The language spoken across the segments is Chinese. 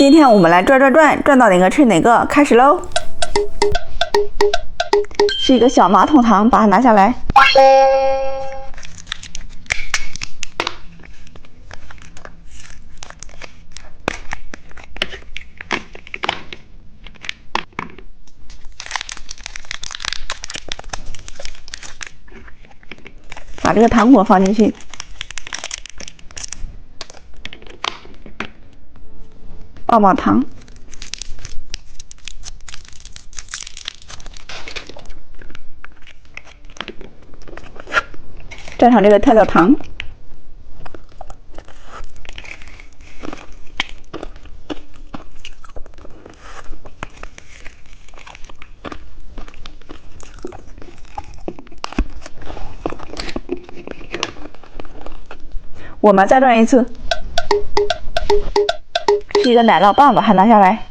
今天我们来转到哪个吃哪个，开始喽！是一个小马桶糖，把它拿下来。把这个糖果放进去。棒棒糖。蘸上这个跳跳糖。我们再转一次，是一个奶酪棒，把它拿下来。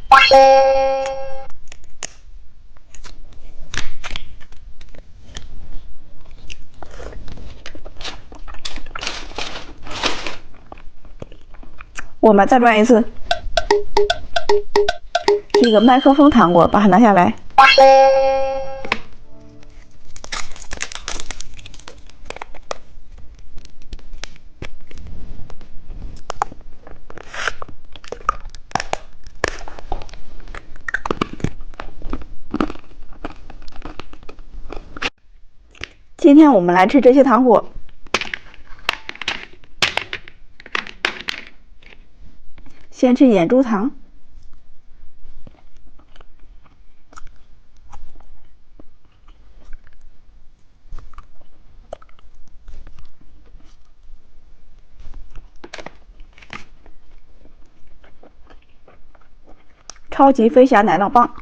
我们再转一次，是一个麦克风糖果，把它拿下来。今天我们来吃这些糖果。先吃眼珠糖，超级飞侠奶酪棒，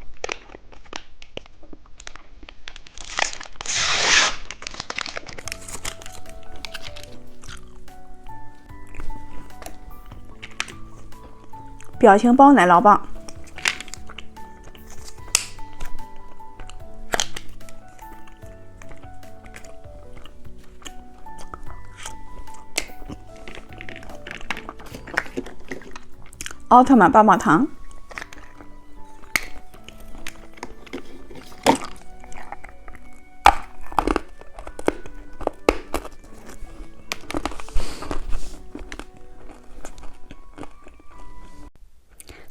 表情包奶酪棒，奥特曼棒棒糖，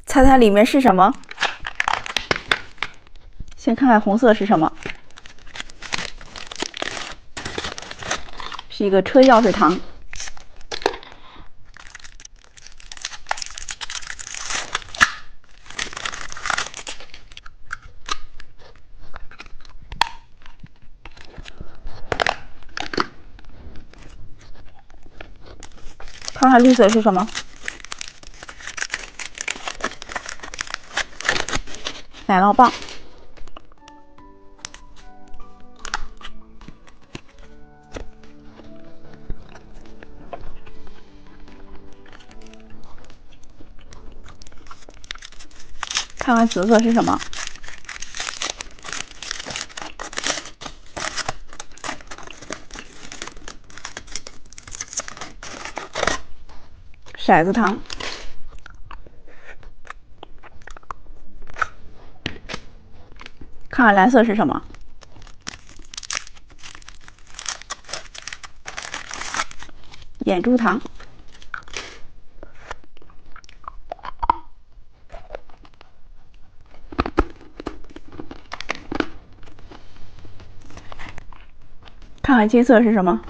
猜猜里面是什么？先看看红色是什么，是一个车钥匙糖。看看绿色是什么？奶酪棒。看看紫色是什么？骰子糖。看看蓝色是什么？眼珠糖。看看金色是什么？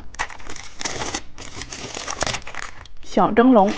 小蒸笼。